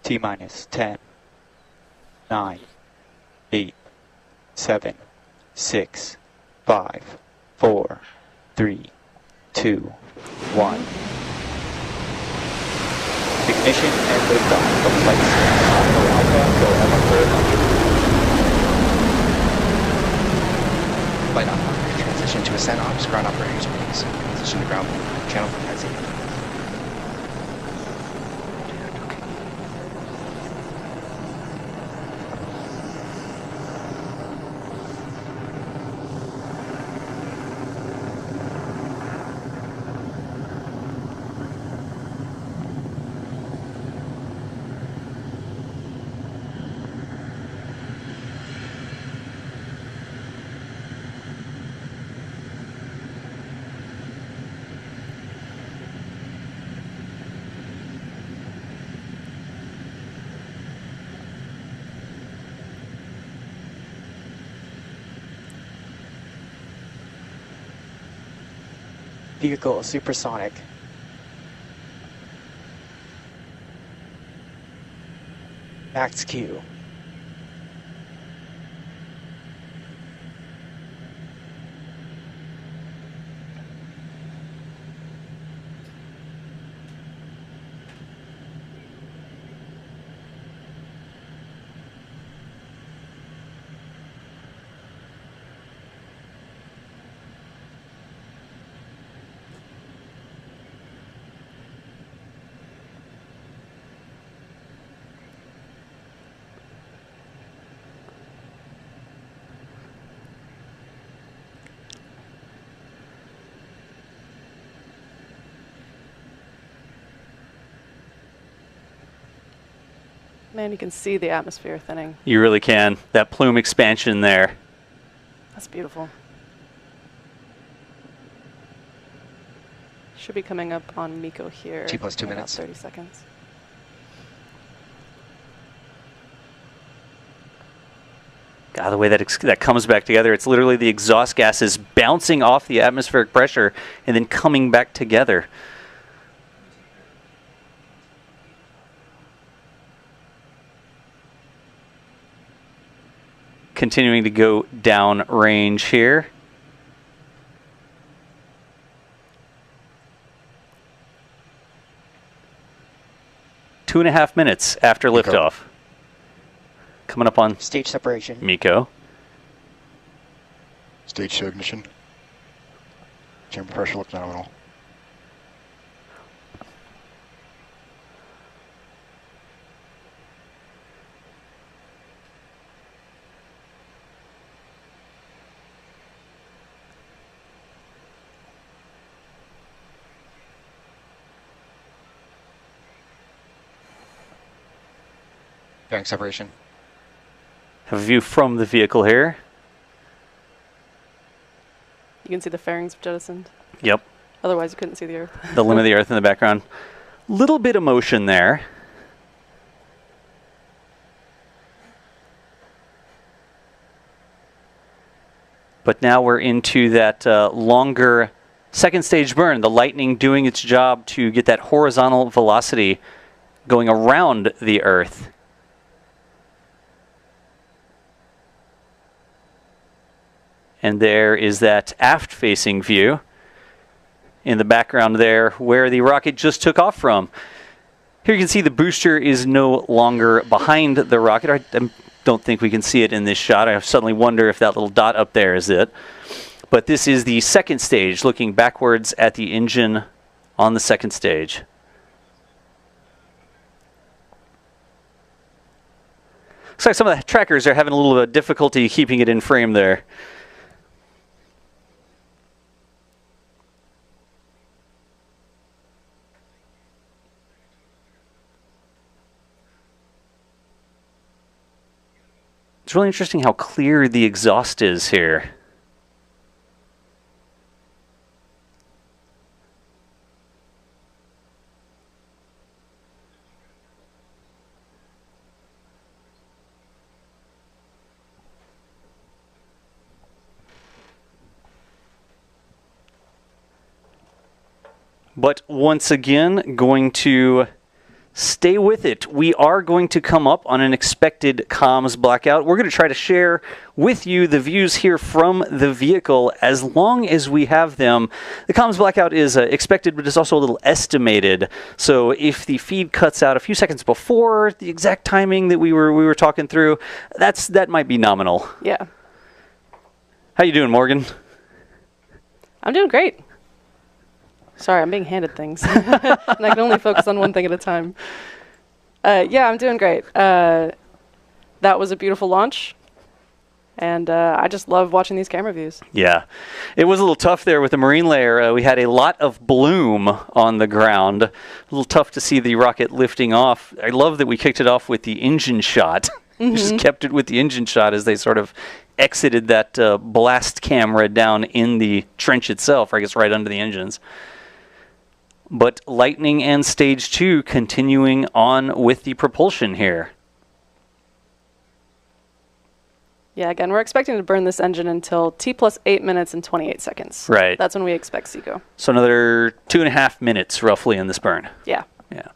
T minus 10, 9, 8, 7, 6, 5, 4, 3, 2, 1. Ignition and liftoff of flight 6. Alpha, go Alpha 400. Flight operator, transition to ascent ops. Ground operators, please. Transition to ground. Channel for taxi. Vehicle supersonic. Max Q. Man, you can see the atmosphere thinning. You really can. That plume expansion there. That's beautiful. Should be coming up on Miko here. T plus 2 in about minutes. 30 seconds. God, the way that comes back together, it's literally the exhaust gases bouncing off the atmospheric pressure and then coming back together. Continuing to go down range here. Two and a half minutes after Miko. liftoff. Coming up on Stage separation. Miko. Stage 2 ignition. Chamber pressure looks nominal. Bearing separation. Have a view from the vehicle here. You can see the fairings jettisoned. Yep. Otherwise, you couldn't see the Earth. The limb of the Earth in the background. Little bit of motion there. But now we're into that longer second stage burn. The lightning doing its job to get that horizontal velocity going around the Earth. And there is that aft-facing view in the background there where the rocket just took off from. Here you can see the booster is no longer behind the rocket. I don't think we can see it in this shot. I suddenly wonder if that little dot up there is it. But this is the second stage, looking backwards at the engine on the second stage. Looks like some of the trackers are having a little bit of difficulty keeping it in frame there. It's really interesting how clear the exhaust is here. But once again, going to stay with it. We are going to come up on an expected comms blackout. We're going to try to share with you the views here from the vehicle as long as we have them. The comms blackout is expected, but it's also a little estimated. So if the feed cuts out a few seconds before the exact timing that we were talking through, that might be nominal. Yeah. How you doing, Morgan? I'm doing great. Sorry, I'm being handed things. And I can only focus on one thing at a time. Yeah, I'm doing great. That was a beautiful launch. And I just love watching these camera views. Yeah. It was a little tough there with the marine layer. We had a lot of bloom on the ground. A little tough to see the rocket lifting off. I love that we kicked it off with the engine shot. Mm-hmm. Just kept it with the engine shot as they sort of exited that blast camera down in the trench itself, or I guess right under the engines. But Lightning and Stage 2 continuing on with the propulsion here. Yeah, again, we're expecting to burn this engine until T plus 8 minutes and 28 seconds. Right. That's when we expect SECO. So another 2.5 minutes roughly in this burn. Yeah. Yeah.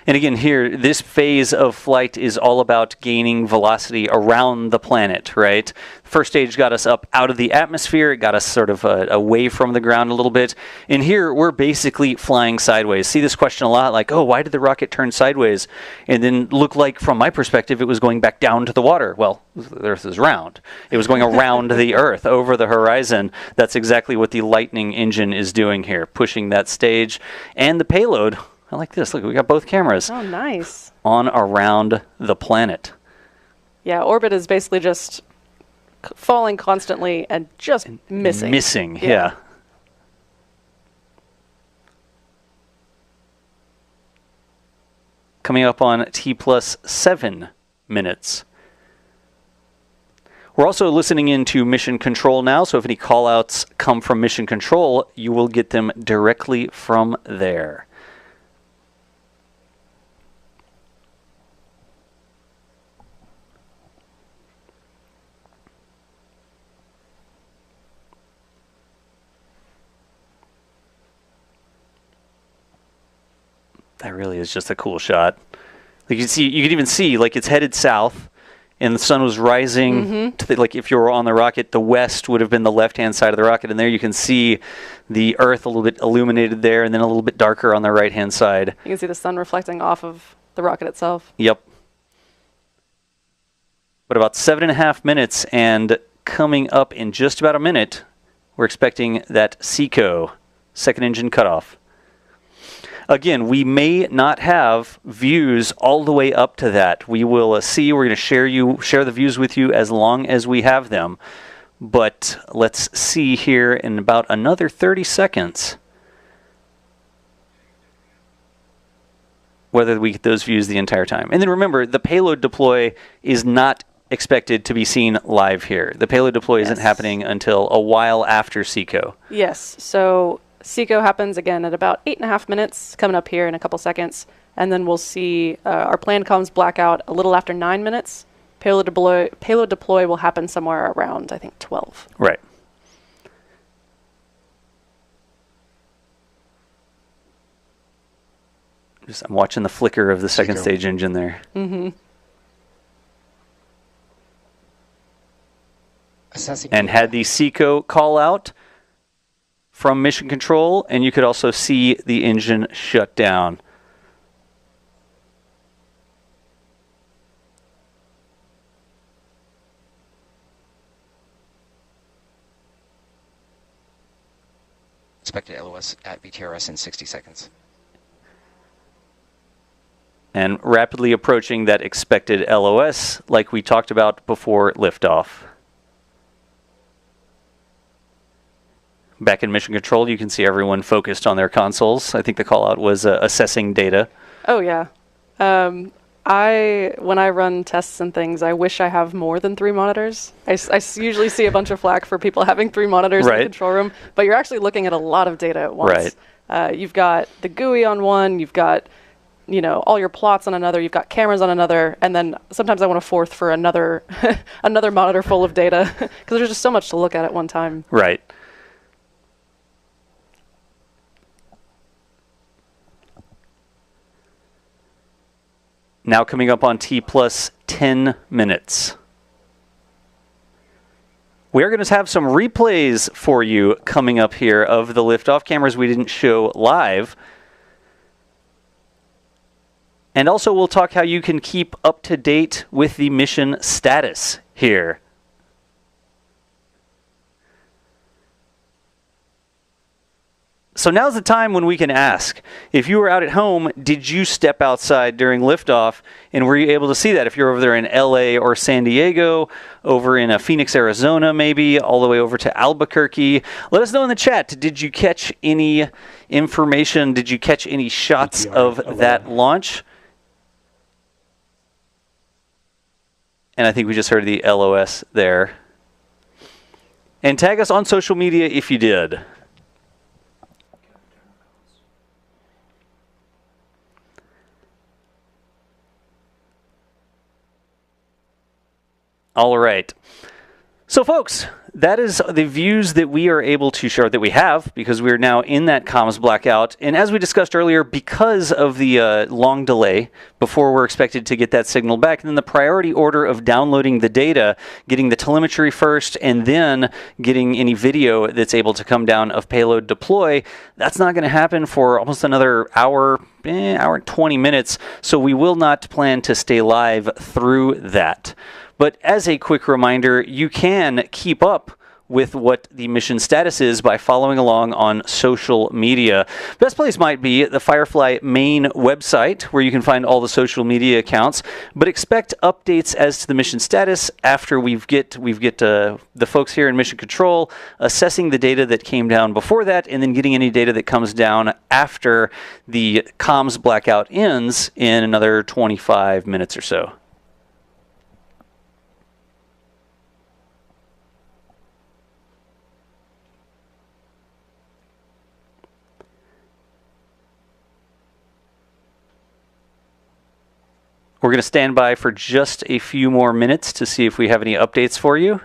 And again, here, this phase of flight is all about gaining velocity around the planet, right? First stage got us up out of the atmosphere. It got us sort of away from the ground a little bit. And here, we're basically flying sideways. See this question a lot, like, oh, why did the rocket turn sideways? And then look like, from my perspective, it was going back down to the water. Well, the Earth is round. It was going around the Earth, over the horizon. That's exactly what the Lightning engine is doing here, pushing that stage. And the payload... I like this. Look, we got both cameras. Oh, nice. On around the planet. Yeah, orbit is basically just falling constantly and just missing. Missing, yeah. Coming up on T plus 7 minutes. We're also listening into Mission Control now, so if any call-outs come from Mission Control, you will get them directly from there. That really is just a cool shot. Like you could even see, like it's headed south, and the sun was rising. To the, like if you were on the rocket, the west would have been the left-hand side of the rocket, and there you can see the Earth a little bit illuminated there, and then a little bit darker on the right-hand side. You can see the sun reflecting off of the rocket itself. Yep. But about 7.5 minutes, and coming up in just about a minute, we're expecting that SECO, second engine cutoff. Again, we may not have views all the way up to that. We will see. We're going to share the views with you as long as we have them. But let's see here in about another 30 seconds whether we get those views the entire time. And then remember, the payload deploy is not expected to be seen live here. The payload deploy isn't happening until a while after SECO. Yes. So SECO happens again at about 8.5 minutes, coming up here in a couple seconds, and then we'll see our planned comms blackout a little after 9 minutes. Payload deploy will happen somewhere around, I think, 12. Right. I'm watching the flicker of the second stage engine there. Mm-hmm. And had the SECO call out from Mission Control, and you could also see the engine shut down. Expected LOS at VTRS in 60 seconds. And rapidly approaching that expected LOS like we talked about before liftoff. Back in Mission Control, you can see everyone focused on their consoles. I think the call out was assessing data. Oh, yeah. When I run tests and things, I wish I have more than 3 monitors. I usually see a bunch of flack for people having 3 monitors in the control room, but you're actually looking at a lot of data at once. Right. You've got the GUI on one, you've got all your plots on another, you've got cameras on another, and then sometimes I want a fourth for another another monitor full of data, because there's just so much to look at one time. Right. Now coming up on T plus 10 minutes. We are going to have some replays for you coming up here of the liftoff, cameras we didn't show live. And also we'll talk how you can keep up to date with the mission status here. So now's the time when we can ask, if you were out at home, did you step outside during liftoff, and were you able to see that? If you're over there in LA or San Diego, over in Phoenix, Arizona maybe, all the way over to Albuquerque, let us know in the chat, did you catch any information, did you catch any shots of that launch? And I think we just heard the LOS there. And tag us on social media if you did. All right. So, folks, that is the views that we are able to share, that we have, because we are now in that comms blackout. And as we discussed earlier, because of the long delay before we're expected to get that signal back, and then the priority order of downloading the data, getting the telemetry first, and then getting any video that's able to come down of payload deploy, that's not going to happen for almost another hour and 20 minutes. So we will not plan to stay live through that. But as a quick reminder, you can keep up with what the mission status is by following along on social media. Best place might be the Firefly main website, where you can find all the social media accounts, but expect updates as to the mission status after we get the folks here in Mission Control assessing the data that came down before that, and then getting any data that comes down after the comms blackout ends in another 25 minutes or so. We're going to stand by for just a few more minutes to see if we have any updates for you.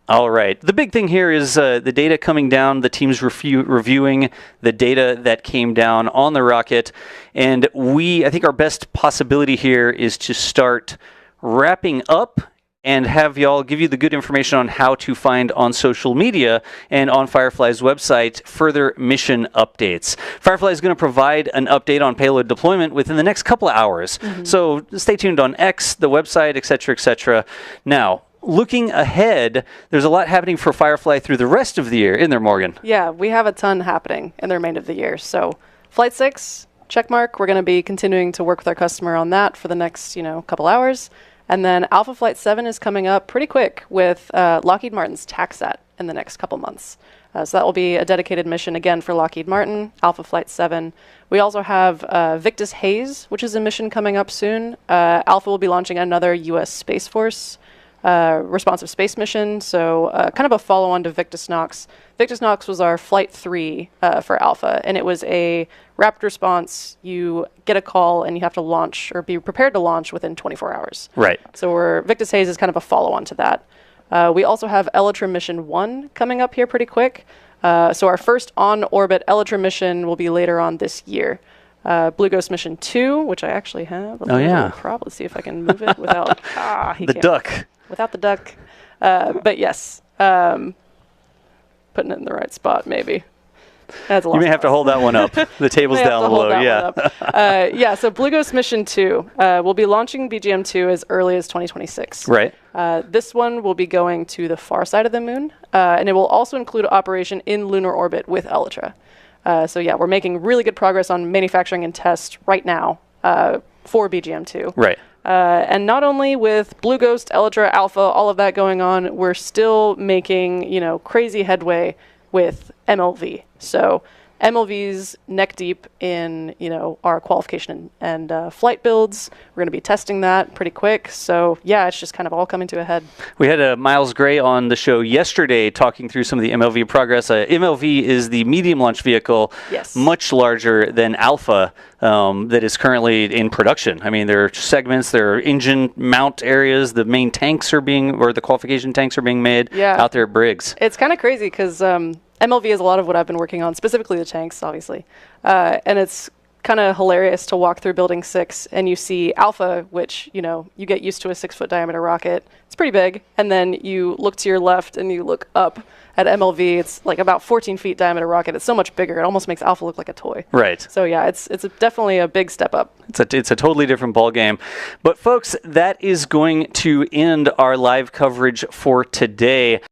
All right. The big thing here is the data coming down, the team's reviewing the data that came down on the rocket. And I think our best possibility here is to start wrapping up and have y'all give you the good information on how to find on social media and on Firefly's website further mission updates. Firefly is going to provide an update on payload deployment within the next couple of hours. So stay tuned on X, the website, etc., etc. Now, looking ahead, there's a lot happening for Firefly through the rest of the year, isn't there, Morgan? Yeah, we have a ton happening in the remainder of the year. So Flight 6, check mark. We're going to be continuing to work with our customer on that for the next, couple hours. And then Alpha Flight 7 is coming up pretty quick with Lockheed Martin's TACSAT in the next couple months. So that will be a dedicated mission again for Lockheed Martin, Alpha Flight 7. We also have Victus Haze, which is a mission coming up soon. Alpha will be launching another U.S. Space Force responsive space mission, so kind of a follow-on to Victus Nox. Victus Nox was our Flight 3 for Alpha, and it was a rapid response. You get a call, and you have to launch, or be prepared to launch within 24 hours. Right. So Victus Haze is kind of a follow-on to that. We also have Elytra Mission 1 coming up here pretty quick. So our first on-orbit Elytra mission will be later on this year. Blue Ghost Mission 2, which I actually have. Yeah. Probably see if I can move it without the duck. Without the duck. But yes, putting it in the right spot, maybe. That's a lot. You may have to hold that one up. The table's down low, yeah. Yeah, so Blue Ghost Mission 2, we'll be launching BGM-2 as early as 2026. Right. This one will be going to the far side of the moon, and it will also include operation in lunar orbit with Elytra. So yeah, we're making really good progress on manufacturing and test right now for BGM-2. Right. And not only with Blue Ghost, Elytra, Alpha, all of that going on, we're still making, crazy headway with MLV. So MLV's neck deep in, our qualification and flight builds. We're going to be testing that pretty quick. So yeah, it's just kind of all coming to a head. We had Miles Gray on the show yesterday talking through some of the MLV progress. MLV is the medium launch vehicle, yes, much larger than Alpha, that is currently in production. I mean, there are segments, there are engine mount areas, the main tanks are the qualification tanks are being made out there at Briggs. It's kind of crazy because MLV is a lot of what I've been working on, specifically the tanks, obviously. And it's kind of hilarious to walk through Building 6 and you see Alpha, which, you know, you get used to a 6-foot diameter rocket. It's pretty big. And then you look to your left and you look up at MLV. It's like about 14 feet diameter rocket. It's so much bigger. It almost makes Alpha look like a toy. Right. So yeah, it's definitely a big step up. It's a totally different ball game. But folks, that is going to end our live coverage for today.